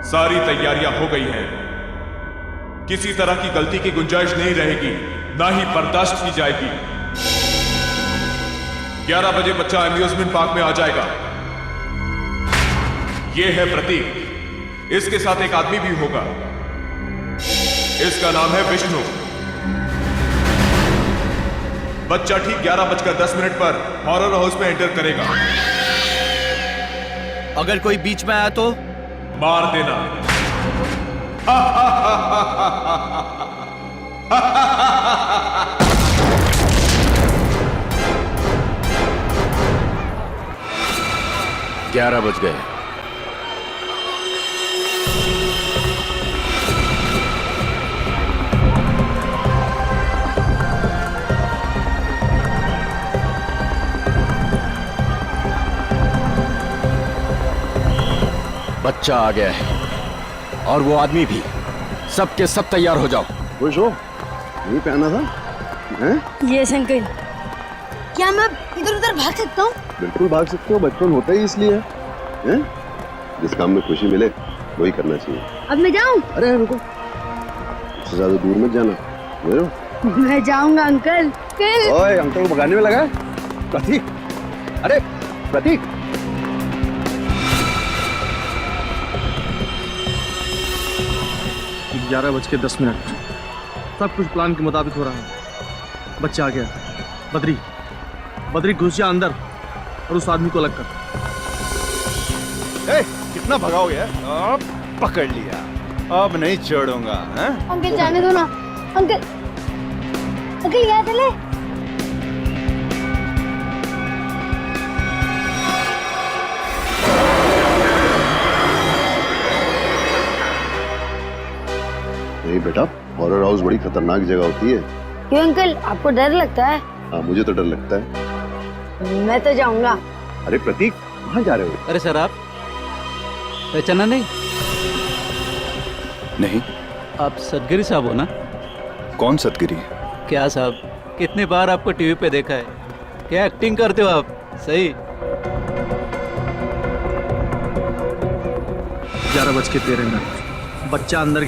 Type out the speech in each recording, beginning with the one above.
सारी तैयारियां हो गई हैं। किसी तरह की गलती की गुंजाइश नहीं रहेगी, ना ही बर्दाश्त की जाएगी। 11 बजे बच्चा अम्यूजमेंट पार्क में आ जाएगा। यह है प्रतीक। इसके साथ एक आदमी भी होगा। इसका नाम है विष्णु। बच्चा ठीक 11:10 पर हॉरर हाउस में एंटर करेगा। अगर कोई बीच में आया तो मार देना। ग्यारह बज गए। बच्चा आ गया है और वो आदमी भी। सब के सब तैयार हो जाओ। खुश हो? यही पे आना था? हैं? Yes uncle. क्या मैं इधर उधर भाग सकता हूँ? बिल्कुल भाग सकते हो, बचपन होता ही इसलिए है। जिस काम में खुशी मिले वही करना चाहिए। अब मैं जाऊँ? अरे रुको, इससे ज्यादा दूर मत जाना। समझ मैं जाऊंगा अंकल। ओए, अंकल को भगाने में लगा है? प्रतीक, अरे प्रतीक। 11:10। सब कुछ प्लान के मुताबिक हो रहा है। बच्चा आ गया। बद्री घुस जा अंदर और उस आदमी को अलग कर। कितना भगाओगे? अब पकड़ लिया, अब नहीं छोड़ूंगा। अंकल जाने दो ना। अंकल यहाँ चले। नहीं बेटा, हॉरर हाउस बड़ी खतरनाक जगह होती है। क्यों अंकल, आपको डर लगता है? हाँ, मुझे तो डर लगता है। मैं तो जाऊंगा। अरे प्रतीक, कहाँ जा रहे हो? अरे सर, आप पहचाना नहीं? नहीं। आप सदगिरी साहब हो ना? कौन सतगिरी? क्या साहब, कितनी बार आपको टीवी पे देखा है। क्या एक्टिंग करते हो आप। सही। 11:13। बच्चा अंदर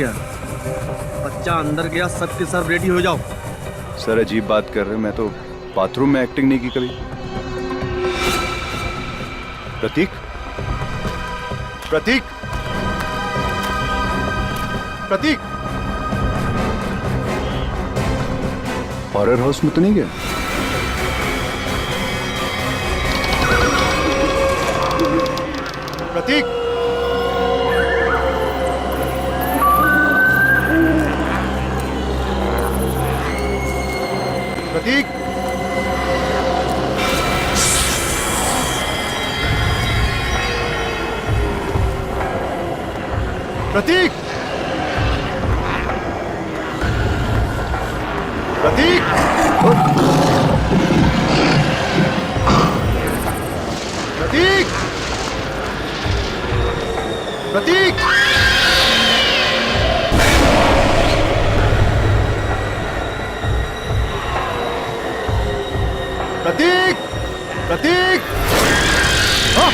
गया। सब के सब रेडी हो जाओ। सर अजीब बात कर रहे हैं, मैं तो बाथरूम में एक्टिंग नहीं की कभी। प्रतीक, प्रतीक, प्रतीक, हॉरर हाउस में तो नहीं गया? प्रतीक, प्रतीक, प्रतीक, प्रतीक, प्रतीक, प्रतीक, प्रतीक, प्रतीक। हाँ।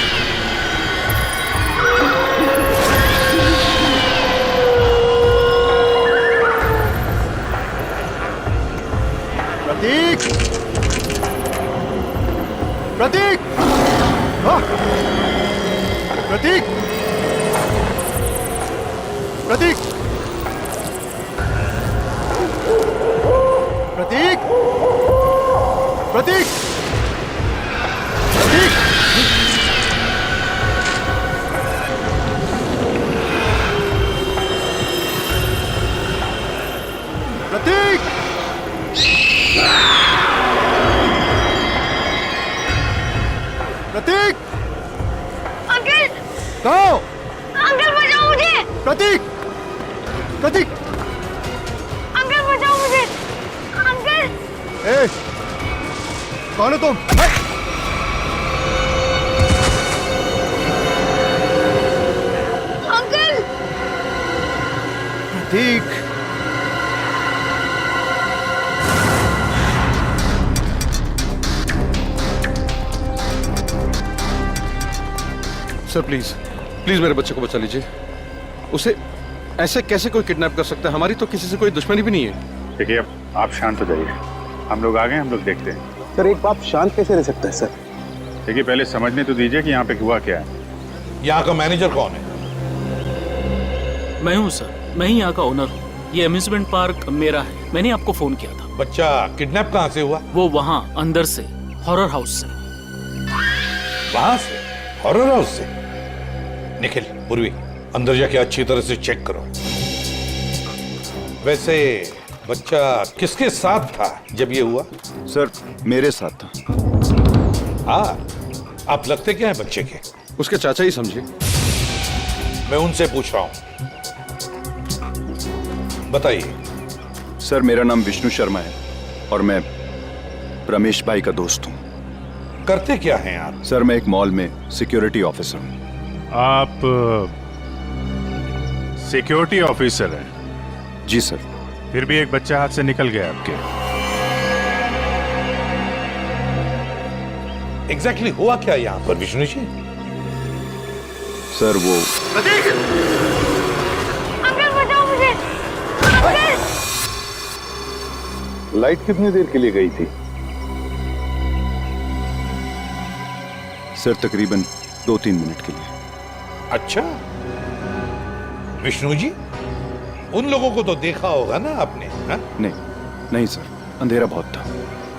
प्रतीक, प्रतीक, हाँ। प्रतीक, प्रतीक, प्रतीक, प्रतीक, प्रतीक, प्रतीक, प्रतीक। अंकल, कहो। अंकल बचाओ मुझे। प्रतीक, प्रतीक। अंकल बचाओ मुझे। अंकल। ए, कौन हो तुम? अंकल। प्रतीक। सर प्लीज मेरे बच्चे को बचा लीजिए। उसे ऐसे कैसे कोई किडनैप कर सकता है? हमारी तो किसी से कोई दुश्मनी भी नहीं है। देखिए, अब आप शांत हो जाइए, हम लोग आ गए, हम लोग देखते हैं। सर एक बाप शांत कैसे रह सकता है सर? देखिए, पहले समझने तो दीजिए कि यहाँ पे हुआ क्या है। यहाँ का मैनेजर कौन है? मैं हूँ सर, मैं ही यहाँ का ओनर हूँ। ये अम्यूजमेंट पार्क मेरा है, मैंने आपको फोन किया था। बच्चा किडनैप कहाँ से हुआ? वो वहाँ अंदर से, हॉरर हाउस से। वहां से? हॉरर हाउस से? निखिल, पूर्वी, अंदर जाके अच्छी तरह से चेक करो। वैसे बच्चा किसके साथ था जब ये हुआ? सर मेरे साथ था। हाँ, आप लगते क्या है बच्चे के? उसके चाचा ही समझिए। मैं उनसे पूछ रहा हूं, बताइए। सर मेरा नाम विष्णु शर्मा है और मैं रमेश भाई का दोस्त हूँ। करते क्या हैं आप? सर मैं एक मॉल में सिक्योरिटी ऑफिसर हूँ। आप सिक्योरिटी ऑफिसर हैं? जी सर। फिर भी एक बच्चा हाथ से निकल गया आपके। एग्जैक्टली हुआ क्या यहाँ पर विष्णु जी? सर वो अंकल बचाओ मुझे। अंकल! लाइट कितनी देर के लिए गई थी? सर तकरीबन 2-3 मिनट के लिए। अच्छा, विष्णु जी, उन लोगों को तो देखा होगा ना आपने? हा? नहीं सर, अंधेरा बहुत था।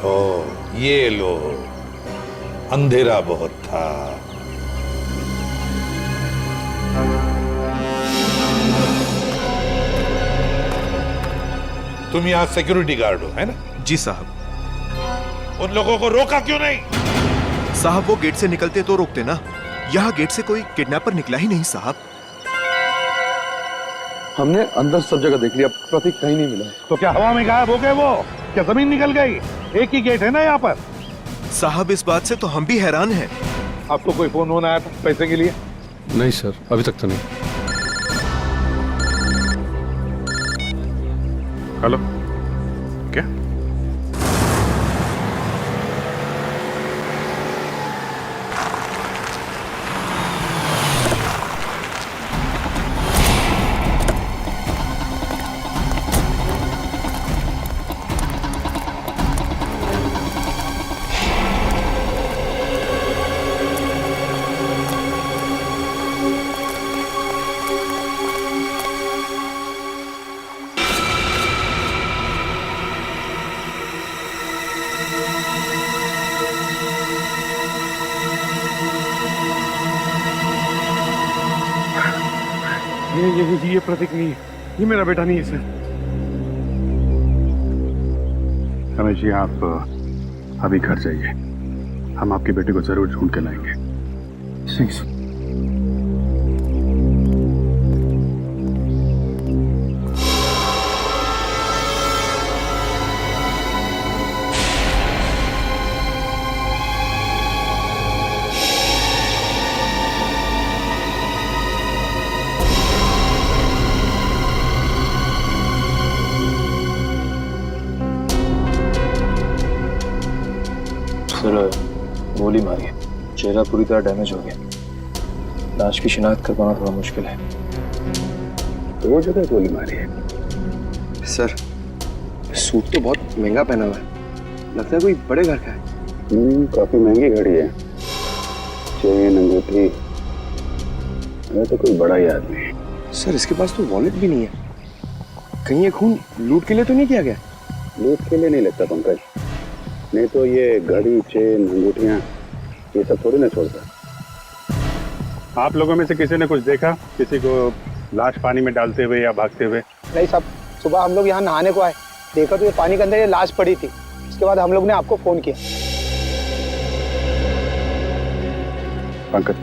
ओ, ये लो, अंधेरा बहुत था। तुम यहाँ सिक्योरिटी गार्ड हो, है ना? जी साहब। उन लोगों को रोका क्यों नहीं? साहब वो गेट से निकलते तो रोकते ना। यहाँ गेट से कोई किडनैपर निकला ही नहीं साहब। हमने अंदर सब जगह देख लिया, प्रतीक कहीं नहीं मिला। तो क्या हवा में गायब हो गए वो? क्या जमीन निकल गई? एक ही गेट है ना यहाँ पर। साहब इस बात से तो हम भी हैरान हैं। आपको कोई फोन होना आया था पैसे के लिए? नहीं सर, अभी तक तो नहीं। हेलो, क्या? ये प्रतीक नहीं है, ये मेरा बेटा नहीं है सर। रमेश जी, आप अभी घर जाइए, हम आपके बेटे को जरूर ढूंढ के लाएंगे। गोली मारी है, चेहरा पूरी तरह डैमेज हो गया। लाश की शिनाख्त कर पाना थोड़ा मुश्किल है। दो जगह गोली मारी है। सर सूट तो बहुत महंगा पहना हुआ है, लगता है कोई बड़े घर का है। काफी महंगी घड़ी है, चेन अंगूठी, तो कोई बड़ा ही आदमी है। सर इसके पास तो वॉलेट भी नहीं है, कहीं ये खून लूट के लिए तो नहीं किया गया? लूट के लिए नहीं लगता पंकज, नहीं तो ये घड़ी, चेन, अंगूठियां ये सब थोड़ी ना छोड़ता। आप लोगों में से किसी ने कुछ देखा, किसी को लाश पानी में डालते हुए या भागते हुए? नहीं साहब, सुबह हम लोग यहाँ नहाने को आए, देखा तो ये पानी के अंदर ये लाश पड़ी थी। इसके बाद हम लोग ने आपको फोन किया। पंकज,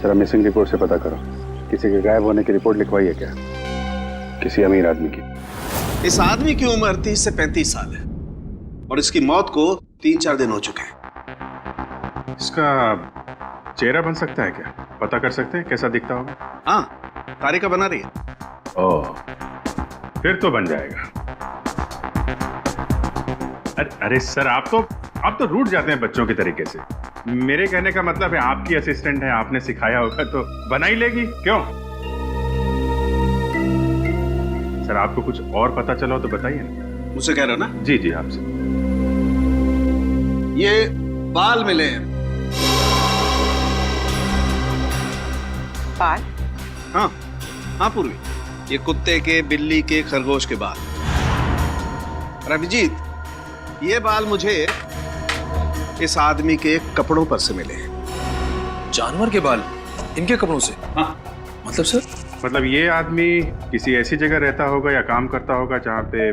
जरा मिसिंग रिपोर्ट से पता करो, किसी के गायब होने की रिपोर्ट लिखवाई है क्या? किसी अमीर आदमी की। इस आदमी की उम्र 30 से 35 साल है और इसकी मौत को 3-4 दिन हो चुके हैं। इसका चेहरा बन सकता है क्या? पता कर सकते हैं कैसा दिखता होगा? हाँ, तारिका बना रही है। ओह, फिर तो बन जाएगा। अरे सर, आप तो रूठ जाते हैं बच्चों के तरीके से। मेरे कहने का मतलब है आपकी असिस्टेंट है, आपने सिखाया होगा तो बना ही लेगी। क्यों? सर आपको कुछ और पता चला हो तो बताइए ना। मुझसे कह रहे हो ना? जी जी आपसे। ये बाल मिले हैं। बाल? हाँ हाँ पूर्वी, ये कुत्ते के, बिल्ली के, खरगोश के बाल। और अभिजीत, ये बाल मुझे इस आदमी के कपड़ों पर से मिले हैं। जानवर के बाल इनके कपड़ों से? हाँ। मतलब सर? मतलब ये आदमी किसी ऐसी जगह रहता होगा या काम करता होगा जहाँ पे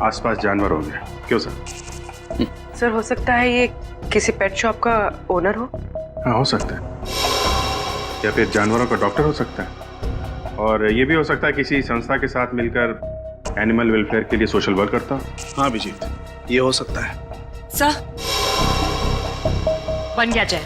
आसपास जानवर होंगे। क्यों सर? सर हो सकता है ये किसी पेट शॉप का ओनर हो। हाँ हो सकता है, या फिर जानवरों का डॉक्टर हो सकता है, और ये भी हो सकता है किसी संस्था के साथ मिलकर एनिमल वेलफेयर के लिए सोशल वर्क करता हो। हाँ अभिजीत, ये हो सकता है। सर बन गया चाय।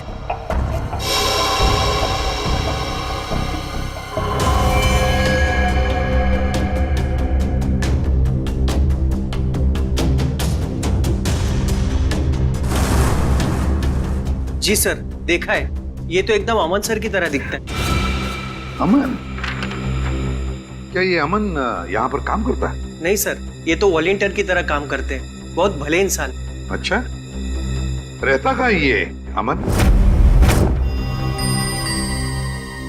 जी सर, देखा है, ये तो एकदम अमन सर की तरह दिखता है। अमन? क्या ये अमन यहाँ पर काम करता है? नहीं सर, ये तो वॉलंटियर की तरह काम करते हैं, बहुत भले इंसान। अच्छा, रहता कहाँ ये अमन?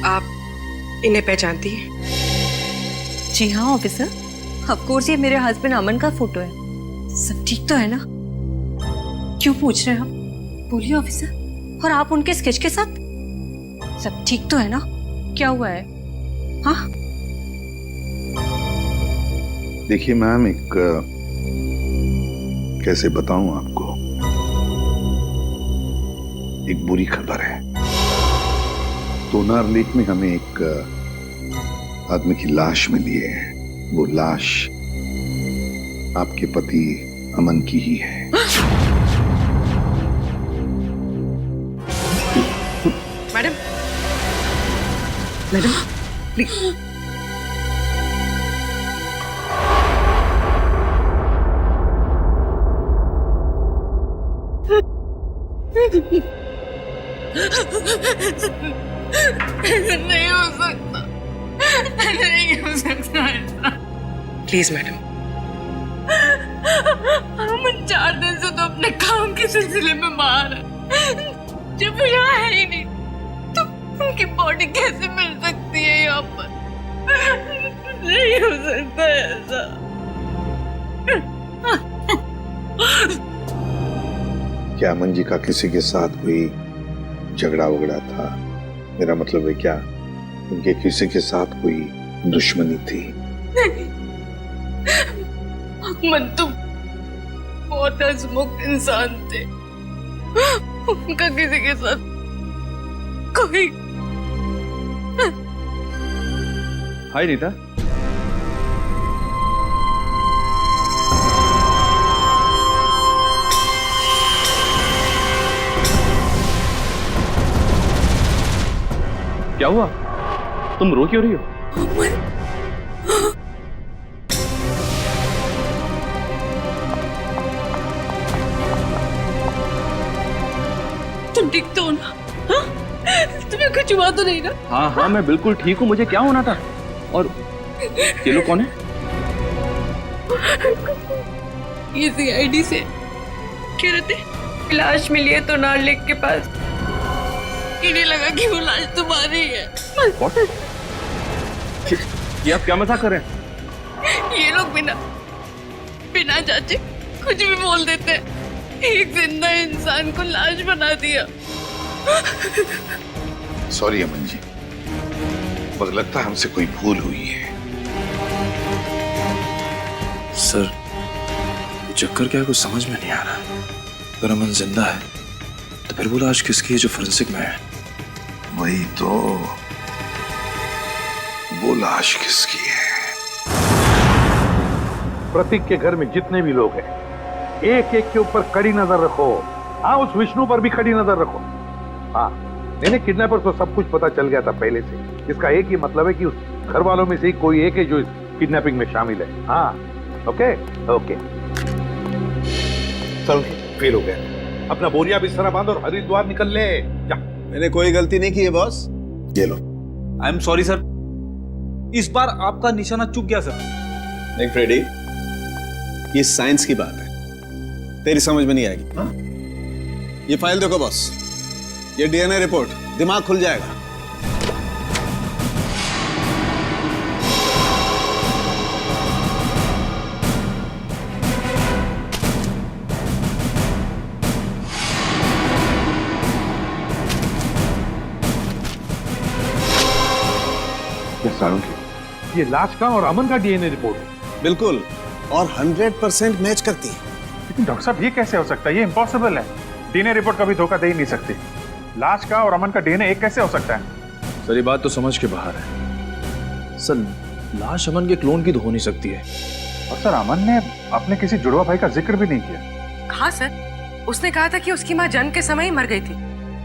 आप इन्हें पहचानती हैं? जी हाँ ऑफिसर, ऑफ कोर्स ये मेरे हस्बैंड अमन का फोटो है। सब ठीक तो है ना? क्यों पूछ रहे हैं आप? बोलिए ऑफिसर। और आप उनके स्केच के साथ? सब ठीक तो है ना? क्या हुआ है? हाँ देखिए मैम, एक कैसे बताऊं आपको, एक बुरी खबर है। तोनार लेक में हमें एक आदमी की लाश मिली है। वो लाश आपके पति अमन की ही है। Madam, madam please. नहीं हो सकता, नहीं हो सकता ऐसा। Please madam. हम 4 दिन से तो अपने काम के सिलसिले में बाहर हैं। जब वो यहाँ है ही नहीं तो उनकी बॉडी कैसे मिल सकती है यहाँ पर? नहीं हो सकता ऐसा। क्या अमन जी का किसी के साथ कोई झगड़ा वगड़ा था? मेरा मतलब है, क्या उनके किसी के साथ कोई दुश्मनी थी? अमन तो बहुत हंसमुख इंसान थे, उनका किसी के साथ कोई। हाय नीता। क्या हुआ? तुम रो क्यों रही हो? तुम ठीक तो हो ना? हाँ? तुम्हें कुछ हुआ तो नहीं ना? हाँ हाँ मैं बिल्कुल ठीक हूँ, मुझे क्या होना था। और ये लोग कौन है? ये CID से कह रहे थे लाश मिली है तोनार लेक के पास। इन्हें लगा कि वो लाश तुम्हारी है। What? ये आप क्या मजाक कर रहे हैं? ये लोग बिना जांचे कुछ भी बोल देते हैं। एक जिंदा इंसान को लाश बना दिया। सॉरी अमन जी, मुझे लगता है हमसे कोई भूल हुई है। सर चक्कर क्या है, कुछ समझ में नहीं आ रहा। अगर अमन जिंदा है तो फिर वो लाश किसकी है जो फोरेंसिक में है? वही तो, वो लाश किसकी है? प्रतीक के घर में जितने भी लोग हैं, एक एक के ऊपर कड़ी नजर रखो। हाँ, उस विष्णु पर भी कड़ी नजर रखो। हाँ, नहीं किडनैपर को सब कुछ पता चल गया था पहले से। इसका एक ही मतलब है कि उस घर वालों में से ही कोई एक है जो इस किडनैपिंग में शामिल है। हाँ, ओके ओके। चल, फेल हो गया। अपना बोरिया बिस्तरा बांध और हरिद्वार निकल ले जा। मैंने कोई गलती नहीं की है बॉस। ये लो। आई एम सॉरी सर, इस बार आपका निशाना चूक गया सर। देख फ्रेडी, ये साइंस की बात है, तेरी समझ में नहीं आएगी। ये फाइल देखो बॉस, ये डीएनए रिपोर्ट, दिमाग खुल जाएगा। ये लाश का और अमन का डीएनए रिपोर्ट है। बिल्कुल, और 100% मैच करती है। लेकिन डॉक्टर साहब ये कैसे हो सकता है? ये इम्पॉसिबल है। डीएनए रिपोर्ट कभी धोखा दे ही नहीं सकती। लाश का और अमन का डीएनए एक कैसे हो सकता है? सर ये बात तो समझ के बाहर है सर। लाश अमन के क्लोन की तो हो नहीं सकती है। और सर अमन ने अपने किसी जुड़वा भाई का जिक्र भी नहीं किया। हाँ सर, उसने कहा था कि उसकी माँ जन्म के समय ही मर गई थी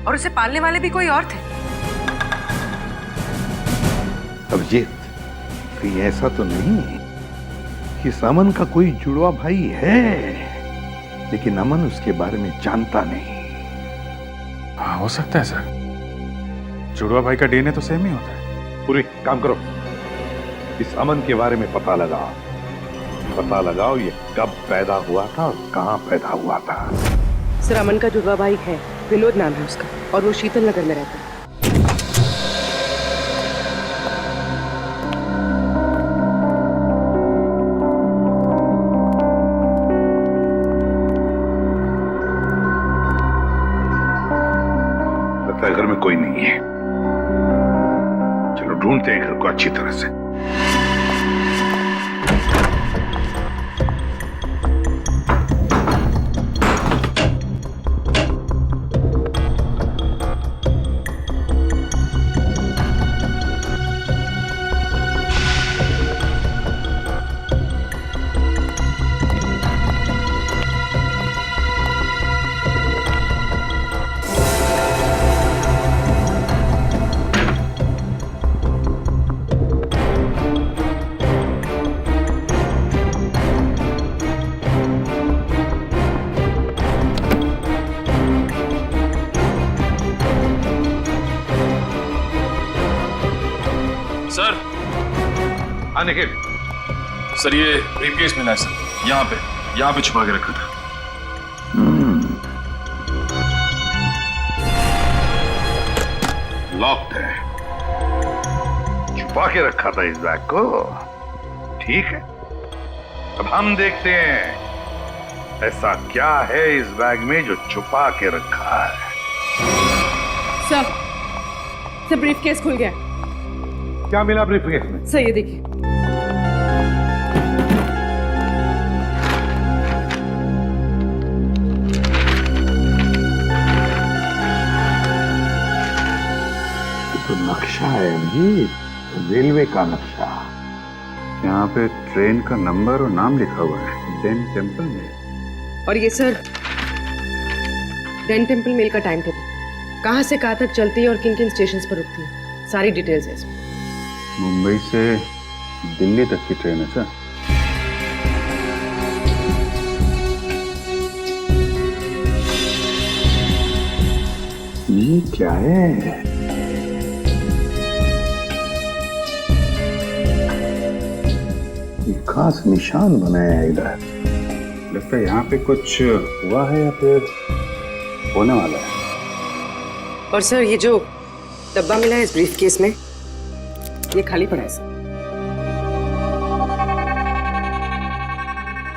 और उसे पालने वाले भी कोई और थे। अभिजीत, कहीं ऐसा तो नहीं है कि अमन का कोई जुड़वा भाई है लेकिन अमन उसके बारे में जानता नहीं? हाँ हो सकता है सर, जुड़वा भाई का डीएनए तो सेम ही होता है। पूरी काम करो, इस अमन के बारे में पता लगाओ ये कब पैदा हुआ था और कहाँ पैदा हुआ था। सर अमन का जुड़वा भाई है, विनोद नाम है उसका, और वो शीतल नगर में रहता है। घर में कोई नहीं है, चलो ढूंढते हैं घर को अच्छी तरह से। सर। हाँ निखिल। सर ये ब्रीफकेस मिला है सर, यहाँ पे छुपा के रखा था। लॉक्ड है, छुपा के रखा था इस बैग को। ठीक है, अब हम देखते हैं ऐसा क्या है इस बैग में जो छुपा के रखा है। सर ब्रीफकेस खुल गया। क्या मिला ब्रीफकेस में? सर ये देखिए। तो नक्शा है जी, रेलवे का नक्शा। यहाँ पे ट्रेन का नंबर और नाम लिखा हुआ है, डेन टेम्पल में। और ये सर डेन टेम्पल मेल का टाइम टेबल, कहाँ से कहाँ तक चलती है और किन किन स्टेशन पर रुकती है, सारी डिटेल्स है इसमें। मुंबई से दिल्ली तक की ट्रेन है सर। ये क्या है? एक खास निशान बनाया है इधर। लगता है यहाँ पे कुछ हुआ है या फिर होने वाला है। और सर ये जो डब्बा मिला है इस ब्रीफकेस में, ये खाली पड़ा है सर।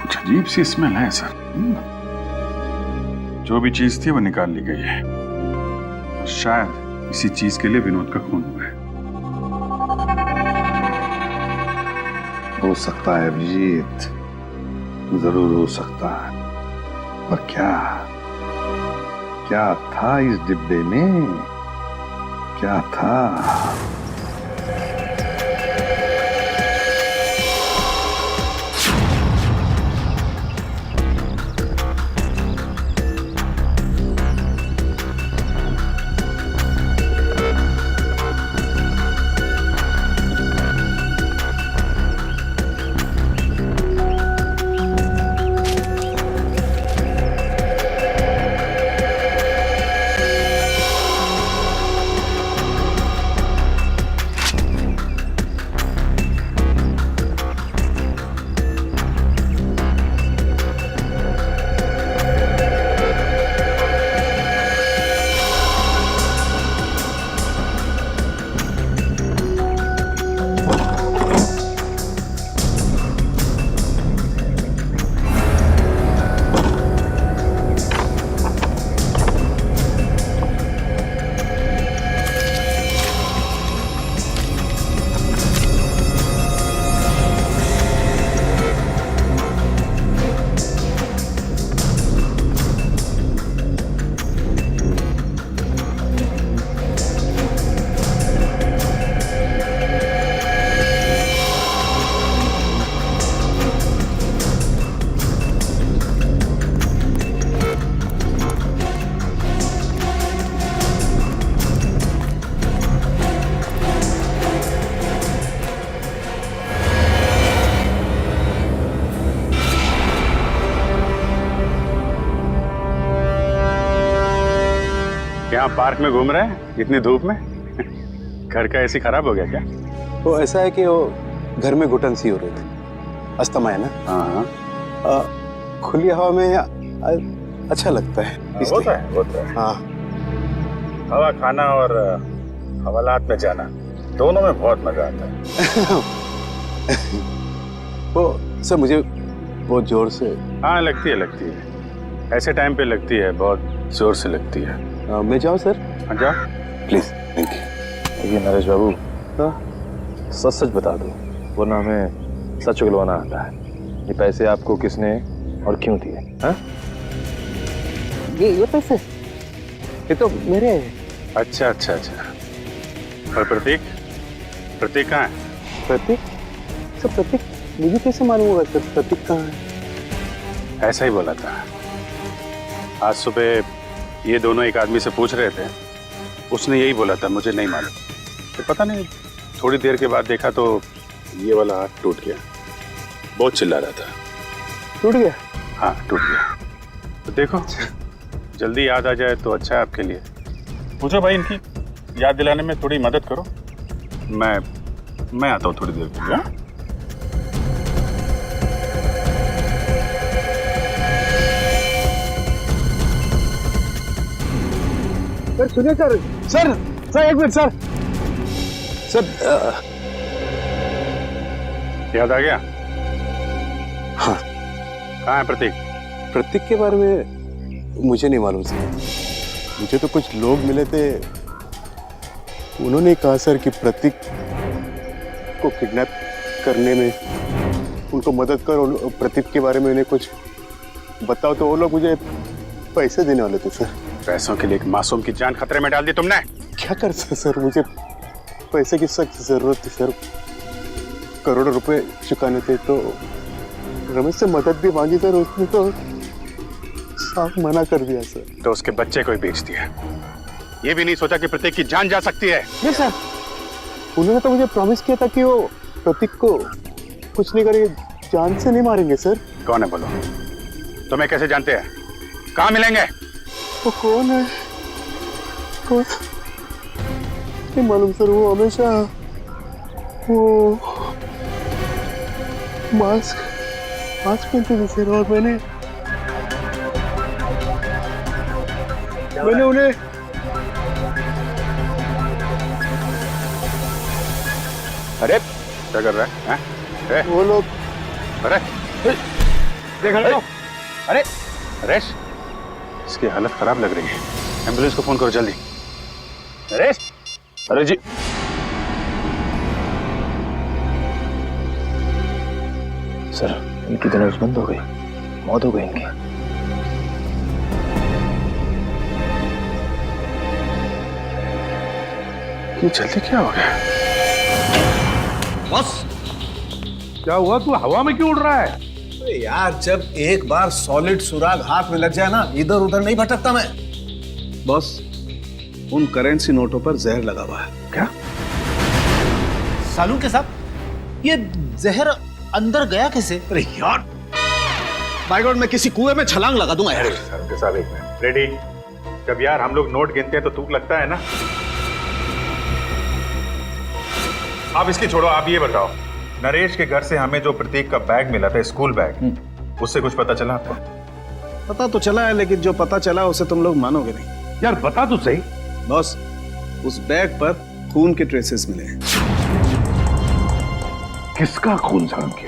कुछ अजीब सी स्मेल है सर। जो भी चीज थी वो निकाल ली गई है। शायद इसी चीज के लिए विनोद का खून हुआ है। हो सकता है अभिजीत, जरूर हो सकता है, पर क्या था इस डिब्बे में? क्या था? यहाँ पार्क में घूम रहे हैं इतनी धूप में? घर का एसी खराब हो गया क्या? वो ऐसा है कि वो घर में घुटन सी हो रही थी, अस्थमा है ना। हाँ। खुली हवा में अच्छा लगता है। होता है। हाँ। हवा खाना और हवालात में जाना दोनों में बहुत मजा आता है। वो सर मुझे बहुत जोर से। हाँ लगती है। ऐसे टाइम पे लगती है, बहुत जोर से लगती है। मैं जाऊँ सर? हाँ जाओ प्लीज। Thank you. ये नरेश बाबू, सच सच बता दो, वरना हमें सच उगलवाना आता है। ये पैसे आपको किसने और क्यों दिए? हाँ? ये पैसे ये तो मेरे। अच्छा। और प्रतीक कहाँ है? प्रतीक? सर प्रतीक मुझे कैसे मालूम होगा सर प्रतीक कहाँ है? ऐसा ही बोला था। आज सुबह ये दोनों एक आदमी से पूछ रहे थे, उसने यही बोला था, मुझे नहीं मालूम। तो पता नहीं, थोड़ी देर के बाद देखा तो ये वाला हाथ टूट गया। बहुत चिल्ला रहा था। टूट गया? हाँ टूट गया। तो देखो जल्दी याद आ जाए तो अच्छा है आपके लिए। पूछो भाई, इनकी याद दिलाने में थोड़ी मदद करो। मैं आता हूँ थोड़ी देर के लिए। सर सुनिए सर एक मिनट सर। याद आ गया? हाँ। कहाँ है प्रतीक? प्रतीक के बारे में मुझे नहीं मालूम सर। मुझे तो कुछ लोग मिले थे, उन्होंने कहा सर कि प्रतीक को किडनैप करने में उनको मदद करो, प्रतीक के बारे में उन्हें कुछ बताओ। तो वो लोग मुझे पैसे देने वाले थे सर। पैसों के लिए एक मासूम की जान खतरे में डाल दी तुमने। क्या कर सकते सर, मुझे पैसे की सख्त जरूरत थी सर। करोड़ों रुपए चुकाने थे। तो रमेश से मदद भी मांगी सर, उसने तो साफ मना कर दिया सर। तो उसके बच्चे को ही बेच दिया। ये भी नहीं सोचा कि प्रतीक की जान जा सकती है। नहीं सर, उन्होंने तो मुझे प्रॉमिस किया था कि वो प्रतीक को कुछ नहीं करेंगे, जान से नहीं मारेंगे सर। कौन है बोलो? तुम्हें कैसे जानते हैं? कहाँ मिलेंगे? वो कौन है? कौन? नहीं मालूम सर। वो हमेशा वो मास्क पहनते थे सर। और मैंने उन्हें अरे क्या कर रहा है? वो लोग अरे देख रहे हो? अरे नरेश, इसकी हालत खराब लग रही है। एम्बुलेंस को फोन करो जल्दी। नरेश। अरे जी सर, इनकी तो नर्स बंद हो गई, मौत हो गई इनकी। ये जल्दी क्या हो गया? बस क्या हुआ? तू हवा में क्यों उड़ रहा है? अरे यार, जब एक बार सॉलिड सुराग हाथ में लग जाए ना, इधर उधर नहीं भटकता मैं। बॉस, उन करेंसी नोटों पर जहर लगा हुआ है। क्या? सालू के साथ ये जहर अंदर गया कैसे? अरे यार, बाय गॉड, मैं किसी कुएं में छलांग लगा दूंगा यार। साहब एक मिनट। रेडी? जब यार हम लोग नोट गिनते हैं तो तुक लगता है ना। आप इसकी छोड़ो, आप ये बताओ, नरेश के घर से हमें जो प्रतीक का बैग मिला था, स्कूल बैग, उससे कुछ पता चला आपको? पता तो चला है, लेकिन जो पता चला उसे तुम लोग मानोगे नहीं। यार बता तो सही। बॉस, उस बैग पर खून के ट्रेसेस मिले हैं। किसका खून जान के?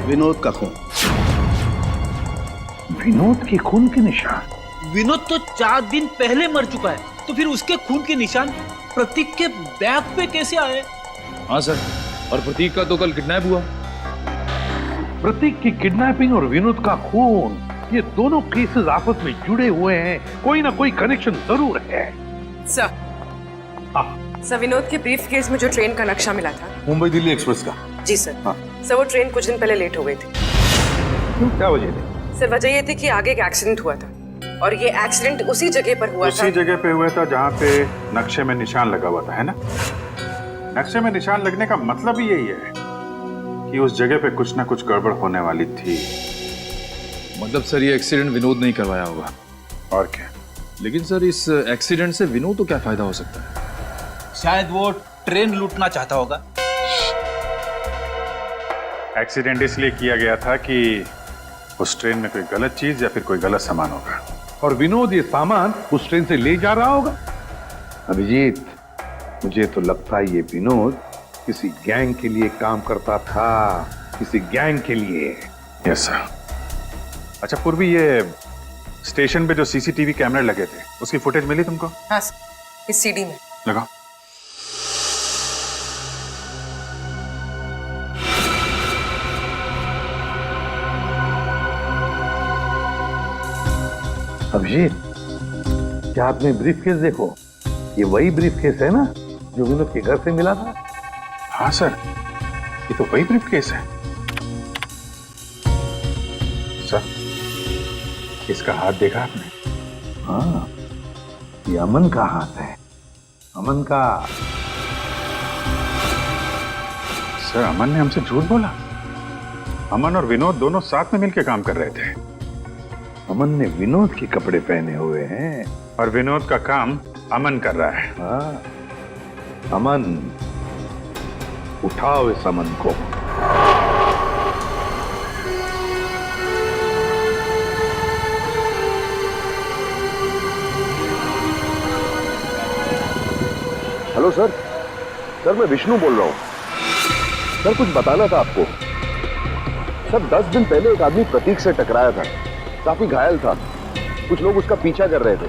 विनोद का खून। विनोद के खून के निशान? विनोद तो 4 दिन पहले मर चुका है, तो फिर उसके खून के निशान प्रतीक के बैग पे कैसे आए? हाँ सर, और प्रतीक का तो कल किडनैप हुआ। प्रतीक की किडनैपिंग और विनोद का खून, ये दोनों केसेस आपस में जुड़े हुए हैं। कोई ना कोई कनेक्शन जरूर है। सर, विनोद के ब्रीफ केस में जो ट्रेन का नक्शा मिला था, मुंबई दिल्ली एक्सप्रेस का। जी सर। सर, वो ट्रेन कुछ दिन पहले लेट हो गई थी। क्या वजह थी? सर, वजह ये थी कि आगे एक एक्सीडेंट हुआ था, और ये एक्सीडेंट उसी जगह पर हुआ था। उसी जगह पे हुआ था जहाँ पे नक्शे में निशान लगा हुआ था, है ना? नक्शे में निशान लगने का मतलब ही यही है कि उस जगह पे कुछ ना कुछ गड़बड़ होने वाली थी। मतलब सर, ये एक्सीडेंट विनोद नहीं करवाया होगा। और क्या? लेकिन सर इस एक्सीडेंट से विनोद को क्या फायदा हो सकता है? शायद वो ट्रेन लूटना चाहता होगा। एक्सीडेंट इसलिए किया गया था कि उस ट्रेन में कोई गलत चीज या फिर कोई गलत सामान होगा और विनोद ये सामान उस ट्रेन से ले जा रहा होगा। अभिजीत, मुझे तो लगता है ये विनोद किसी गैंग के लिए काम करता था, किसी गैंग के लिए। Yes sir. अच्छा पूर्वी, ये स्टेशन पे जो सीसीटीवी कैमरे लगे थे उसकी फुटेज मिली तुमको? हाँ सर, इस सीडी में लगाओ। अभिजीत, क्या आपने ब्रीफकेस देखो? ये वही ब्रीफकेस है ना जो विनोद के घर से मिला था? हाँ सर, ये तो वही ब्रीफकेस है। सर, इसका हाथ देखा आपने? हाँ, ये अमन का हाथ है, अमन का। सर, अमन ने हमसे झूठ बोला। अमन और विनोद दोनों साथ में मिलकर काम कर रहे थे। अमन ने विनोद के कपड़े पहने हुए हैं और विनोद का काम अमन कर रहा है। हाँ, अमन, उठाओ इस अमन को। हेलो सर, सर मैं विष्णु बोल रहा हूँ। सर कुछ बताना था आपको। सर 10 दिन पहले एक आदमी प्रतीक से टकराया था, काफी घायल था। कुछ लोग उसका पीछा कर रहे थे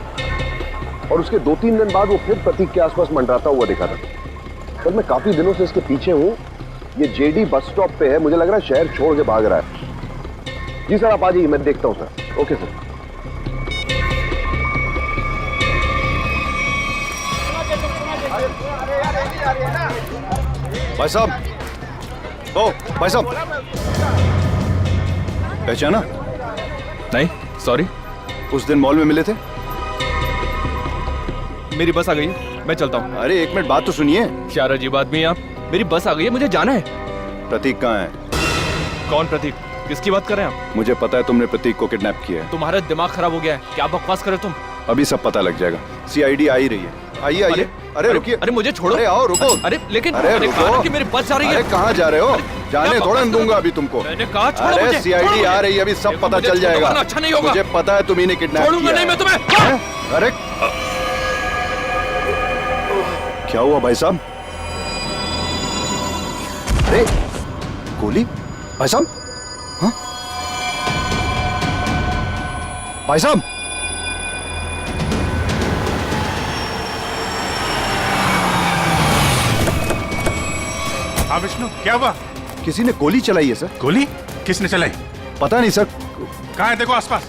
और उसके 2-3 दिन बाद वो फिर प्रतीक के आसपास मंडराता हुआ दिखा था। सर मैं काफी दिनों से इसके पीछे हूँ। ये जेडी बस स्टॉप पे है, मुझे लग रहा है शहर छोड़ के भाग रहा है। जी सर आप आ जाइए, मैं देखता हूँ सर। Okay sir. भाई साहब, ओ भाई साहब, पहचाना? नहीं, सॉरी। उस दिन मॉल में मिले थे। मेरी बस आ गई है, मैं चलता हूँ। अरे एक मिनट बात तो सुनिए। क्या अजीब आदमी है आप। मेरी बस आ गई है, मुझे जाना है। प्रतीक कहाँ है? कौन प्रतीक? किसकी बात कर रहे हैं आप? मुझे पता है तुमने प्रतीक को किडनैप किया है। तुम्हारा दिमाग खराब हो गया है, क्या बकवास करे तुम? अभी सब पता लग जाएगा। सीआईडी आ ही रही है। आइए आइए। अरे रुकिए। अरे मुझे छोड़ो। अरे आओ, रुको। अरे लेकिन अरे रुको कि मेरी बस जा रही है। अरे कहाँ जा रहे हो? जाने थोड़ा दूंगा अभी तुमको। मैंने कहा छोड़ो मुझे। अरे सीआईडी आ रही है, अभी सब पता चल जाएगा। अच्छा नहीं होगा। मुझे पता है तुम ही ने किडनैप छोड़ूंगा किया नहीं मैं तुम्हें। अरे क्या हुआ भाई साहब? अरे गोली भाई साहब? हाँ भाई साहब, हाँ विष्णु, क्या हुआ? किसी ने गोली चलाई है सर। गोली? किसने चलाई? पता नहीं सर। कहाँ है? देखो आसपास।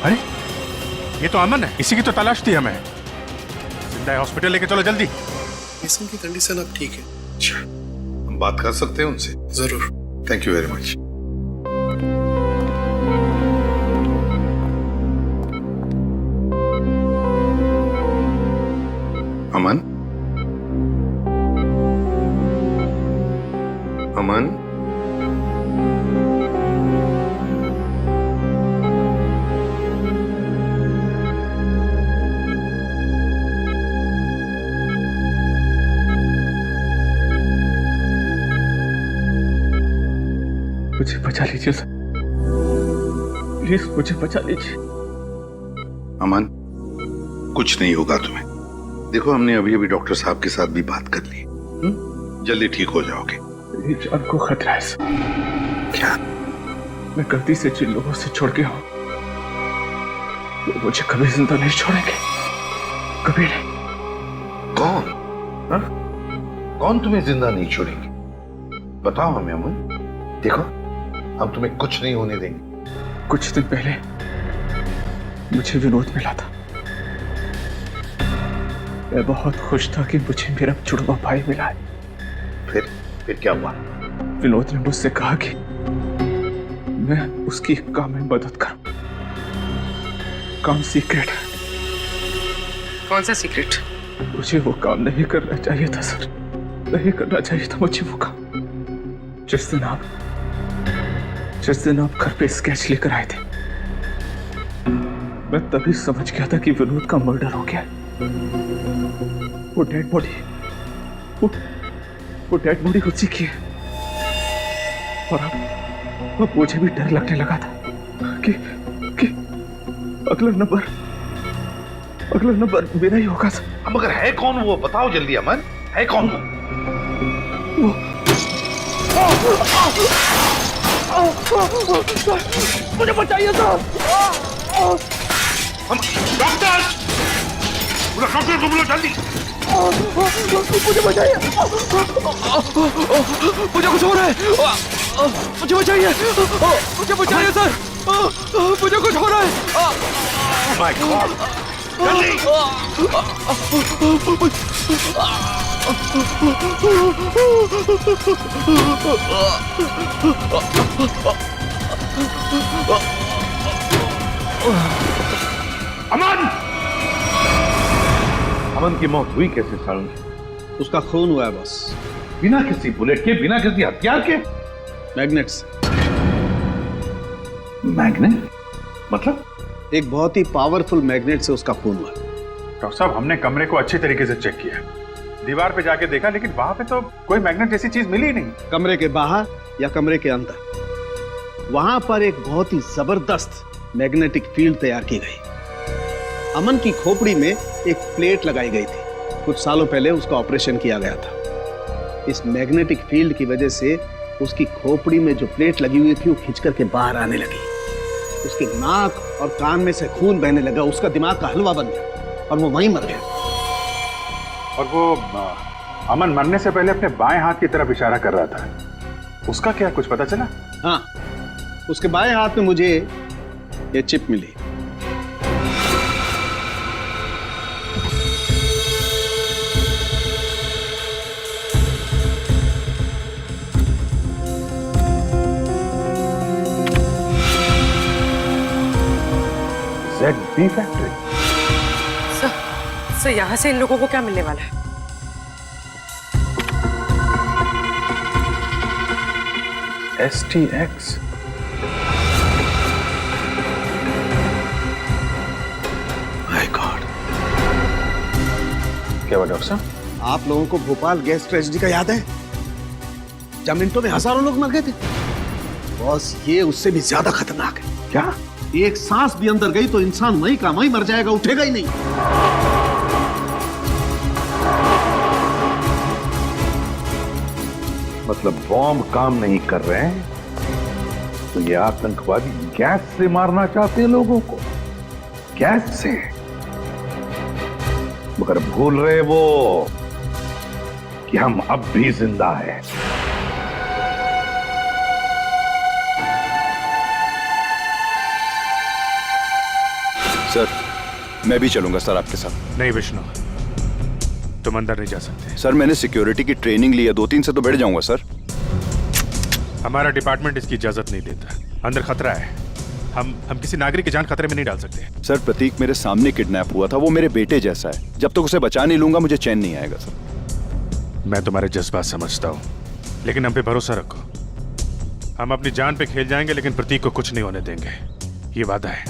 अरे ये तो अमन है, इसी की तो तलाश थी हमें। जिंदा है, हॉस्पिटल लेके चलो जल्दी। इसम की कंडीशन अब ठीक है। अच्छा, हम बात कर सकते हैं उनसे? जरूर। Thank you very much. Aman, Aman, मुझे बचा लीजिए सर, प्लीज मुझे बचा लीजिए। अमन, कुछ नहीं होगा तुम्हें। देखो हमने अभी अभी डॉक्टर साहब के साथ भी बात कर ली, जल्दी ठीक हो जाओगे। मेरी जान को खतरा है सर। क्या? मैं गलती से जिन लोगों से छोड़ गया हूं वो मुझे कभी जिंदा नहीं छोड़ेंगे, कभी नहीं। कौन? हा? कौन तुम्हें जिंदा नहीं छोड़ेंगे? बताओ हमें अमन। देखो हम तुम्हें कुछ नहीं होने देंगे। कुछ दिन पहले मुझे विनोद मिला था। मैं बहुत खुश था कि मुझे मेरा जुड़वा भाई मिला है। फिर क्या हुआ? विनोद ने मुझसे कहा कि मैं उसकी एक काम में मदद करूं। काम सीक्रेट है। कौन सा सीक्रेट? मुझे वो काम नहीं करना चाहिए था सर। नहीं करना चाहिए था मुझे वो काम। जिस दिन आप घर पे स्केच लेकर आए थे, मैं तभी समझ गया था कि विनोद का मर्डर हो गया। वो डेड बॉडी उसी की है। और अब मुझे भी डर लगने लगा था कि अगला नंबर मेरा ही होगा। मगर है कौन वो? बताओ जल्दी अमन, है कौन वो? मुझे बचाइए सर। डॉक्टर को बुलाओ जल्दी। मुझे बचाइए, मुझे कुछ हो रहा है। मुझे बचाइए, मुझे बचाइए सर, मुझे कुछ हो रहा है। माय गॉड, जल्दी। अमन की मौत हुई कैसे सारुण? उसका खून हुआ है बस। बिना किसी बुलेट के, बिना किसी हथियार के? मैग्नेट से। मैग्नेट मतलब? एक बहुत ही पावरफुल मैग्नेट से उसका खून हुआ। डॉक्टर साहब, हमने कमरे को अच्छी तरीके से चेक किया, दीवार पे जाके देखा, लेकिन वहां पे तो कोई मैग्नेट जैसी चीज मिली ही नहीं। कमरे के बाहर या कमरे के अंदर, वहां पर एक बहुत ही जबरदस्त मैग्नेटिक फील्ड तैयार की गई। अमन की खोपड़ी में एक प्लेट लगाई गई थी। कुछ सालों पहले उसका ऑपरेशन किया गया था। इस मैग्नेटिक फील्ड की वजह से उसकी खोपड़ी में जो प्लेट लगी हुई थी वो खिंच करके बाहर आने लगी। उसके नाक और कान में से खून बहने लगा। उसका दिमाग का हलवा बन गया और वो वहीं मर गया। और वो अमन मरने से पहले अपने बाएं हाथ की तरफ इशारा कर रहा था, उसका क्या कुछ पता चला? हाँ, उसके बाएं हाथ में मुझे ये चिप मिली। ZB factory. सर यहाँ से इन लोगों को क्या मिलने वाला है? STX। My God. क्या हुआ डॉक्टर साहब? आप लोगों को भोपाल गैस ट्रेजेडी का याद है? जब मिनटों में हजारों लोग मर गए थे। बॉस, ये उससे भी ज्यादा खतरनाक है। क्या? एक सांस भी अंदर गई तो इंसान वहीं का वहीं मर जाएगा, उठेगा ही नहीं। मतलब बॉम्ब काम नहीं कर रहे हैं तो ये आतंकवादी गैस से मारना चाहते हैं लोगों को, गैस से। मगर भूल रहे वो कि हम अब भी जिंदा हैं। सर, मैं भी चलूंगा सर आपके साथ। नहीं विष्णु, तुम अंदर नहीं जा सकते। सर, मैंने सिक्योरिटी की ट्रेनिंग ली है, 2-3 से तो बैठ जाऊंगा सर। हमारा डिपार्टमेंट इसकी इजाजत नहीं देता। अंदर खतरा है, हम किसी नागरिक की जान खतरे में नहीं डाल सकते। सर, प्रतीक मेरे सामने किडनैप हुआ था, वो मेरे बेटे जैसा है। जब तक उसे बचा नहीं लूंगा मुझे चैन नहीं आएगा सर। मैं तुम्हारे जज्बात समझता हूँ, लेकिन हम पे भरोसा रखो। हम अपनी जान पे खेल जाएंगे, लेकिन प्रतीक को कुछ नहीं होने देंगे, ये वादा है।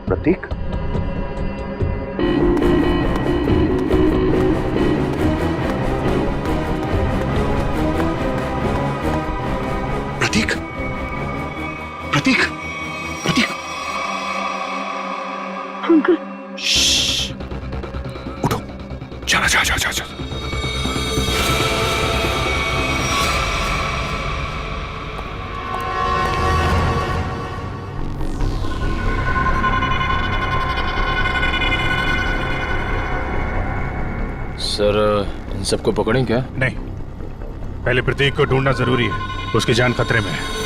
प्रतीक, प्रतीक, प्रतीक, अंकल उठो, चला जा जा जा जा। सर इन सबको पकड़ें क्या? नहीं, पहले प्रतीक को ढूंढना जरूरी है, उसकी जान खतरे में है।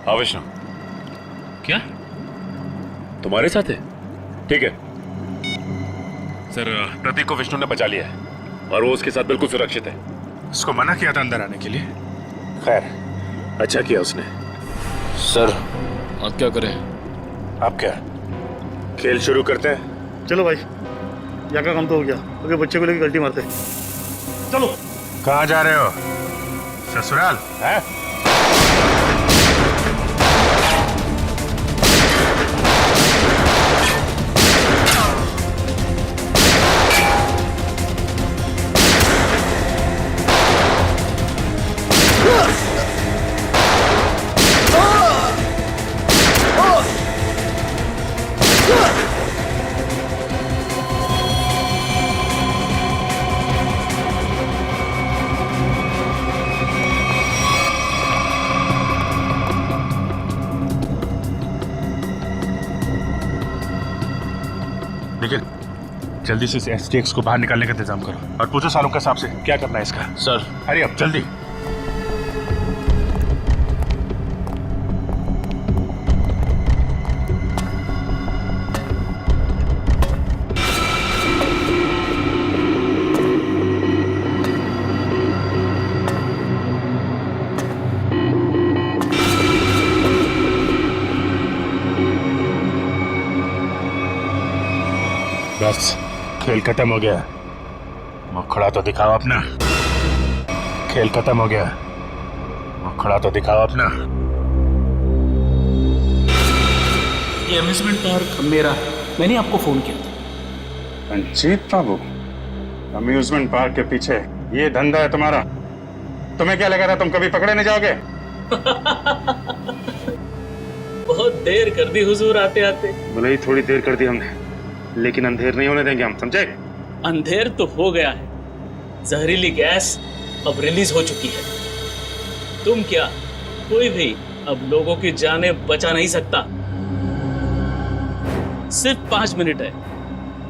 हाँ विष्णु, क्या तुम्हारे साथ है? ठीक है सर, प्रतीक को विष्णु ने बचा लिया है और वो उसके साथ बिल्कुल सुरक्षित है। उसको मना किया था अंदर आने के लिए। खैर, अच्छा किया उसने। सर अब क्या करें? अब क्या, खेल शुरू करते हैं? चलो भाई, यहाँ का काम तो हो गया, अगर बच्चे को लेकर गलती मारते चलो। कहाँ जा रहे हो? ससुराल है? निखिल, जल्दी से इस STX को बाहर निकालने का इंतजाम करो और पूछो सालों के हिसाब से क्या करना है इसका। सर अरे अब जल्दी। बस खेल खत्म हो गया, मुखड़ा तो दिखाओ अपना। खेल खत्म हो गया, मुखड़ा तो दिखाओ अपना। ये अम्यूजमेंट पार्क मेरा है, मैंने आपको फोन किया था। रंजीत बाबू, अम्यूजमेंट पार्क के पीछे ये धंधा है तुम्हारा? तुम्हें क्या लगा था तुम कभी पकड़े नहीं जाओगे? बहुत देर कर दी हुजूर आते आते। भले ही थोड़ी देर कर दी हमने, लेकिन अंधेर नहीं होने देंगे हम, समझे? अंधेर तो हो गया है, जहरीली गैस अब रिलीज हो चुकी है। तुम क्या, कोई भी अब लोगों की जानें बचा नहीं सकता। सिर्फ 5 मिनट है,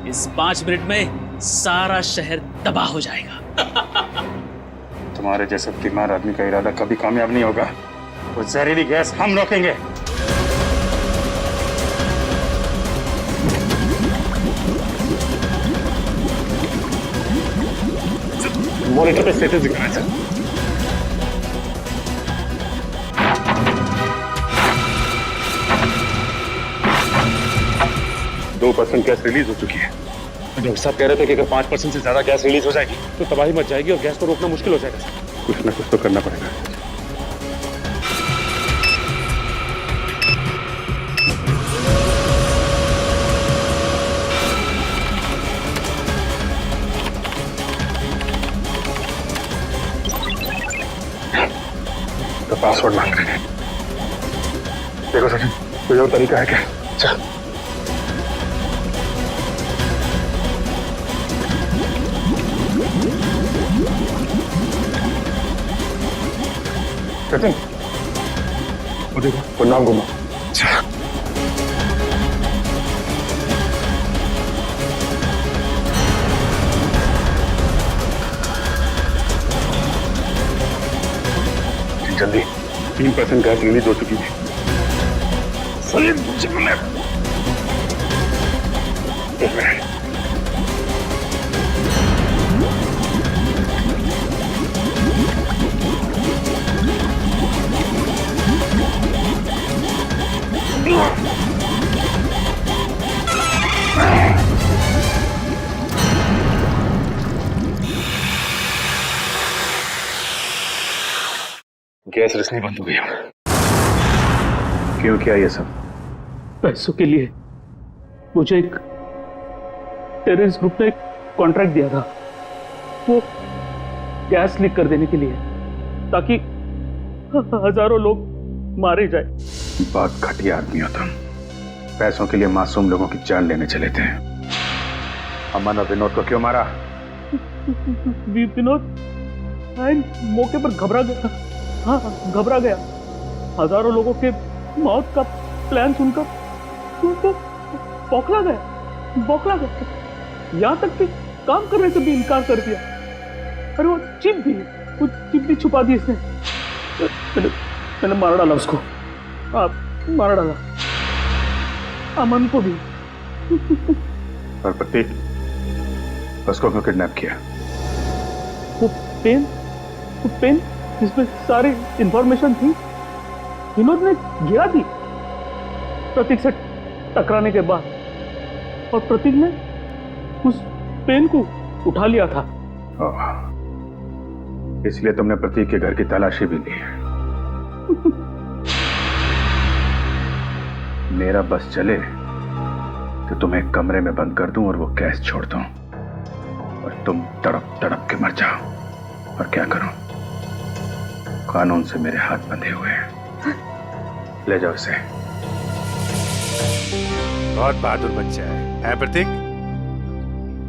इस 5 मिनट में सारा शहर तबाह हो जाएगा। तुम्हारे जैसे बीमार आदमी का इरादा कभी कामयाब नहीं होगा। वो जहरीली गैस हम रोकेंगे। मॉनिटर पे स्टेटस दिखाना सर। दो 2% गैस रिलीज हो चुकी है। डॉक्टर साहब कह रहे थे कि अगर 5% से ज्यादा गैस रिलीज हो जाएगी तो तबाही मच जाएगी और गैस को रोकना मुश्किल हो जाएगा सर। कुछ ना कुछ तो करना पड़ेगा। तो पासवर्ड मांग रहे हैं। देखो सचिन, कोई और तरीका है क्या? चल। सचिन, वो देखो, वो नाम घुमा। जल्दी, 3% गैस रिलीज हो चुकी है। सलीम, एक मिनट। गैस रिसनी बंद हो गया। क्यों किया ये सब? पैसों के लिए मुझे एक टेररिस्ट ग्रुप ने कॉन्ट्रैक्ट दिया था, वो गैस लीक कर देने के लिए, ताकि हजारों लोग मारे जाए। बहुत घटिया आदमी हो तुम। पैसों के लिए मासूम लोगों की जान लेने चले थे। अमन और विनोद को क्यों मारा? विनोद मौके पर घबरा गया। हाँ, घबरा गया। हजारों लोगों के मौत का प्लान सुनकर तो बौखला गया। यहां तक कि काम करने से भी इनकार कर दिया। अरे वो चिप भी छुपा दी इसने। मैंने मार डाला उसको। मार डाला अमन को भी। और प्रतीक, उसको क्यों किडनैप किया? वो पेन जिसमें सारी इंफॉर्मेशन थी, विनोद ने गिरा दी प्रतीक से टकराने के बाद, और प्रतीक ने उस पेन को उठा लिया था। इसलिए तुमने प्रतीक के घर की तलाशी भी ली। मेरा बस चले तो तुम्हें एक कमरे में बंद कर दूं और वो गैस छोड़ दूं, और तुम तड़प तड़प के मर जाओ। और क्या करूं? कानून से मेरे हाथ बंधे हुए हैं। ले जाओ इसे। बहुत बहादुर बच्चा है Prateek.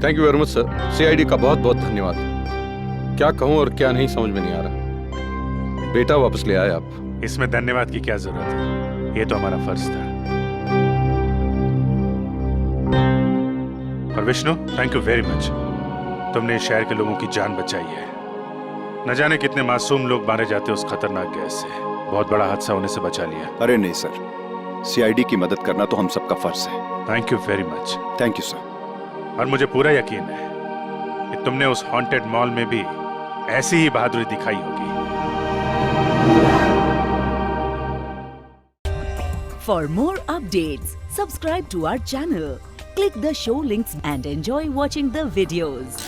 Thank you very much sir. CID का बहुत बहुत धन्यवाद। क्या कहूं और क्या नहीं समझ में नहीं आ रहा। बेटा वापस ले आए आप। इसमें धन्यवाद की क्या जरूरत है, ये तो हमारा फर्ज था। और Vishnu, thank you very much. तुमने इस शहर के लोगों की जान बचाई है। न जाने कितने मासूम लोग मारे जाते उस खतरनाक गैस से। बहुत बड़ा हादसा होने से बचा लिया। अरे नहीं सर, सीआईडी की मदद करना तो हम सबका फर्ज है। Thank you very much. Thank you sir. और मुझे पूरा यकीन है कि तुमने उस हॉन्टेड मॉल में भी ऐसी ही बहादुरी दिखाई होगी। For more updates, subscribe to our channel, click the show links and enjoy watching the videos.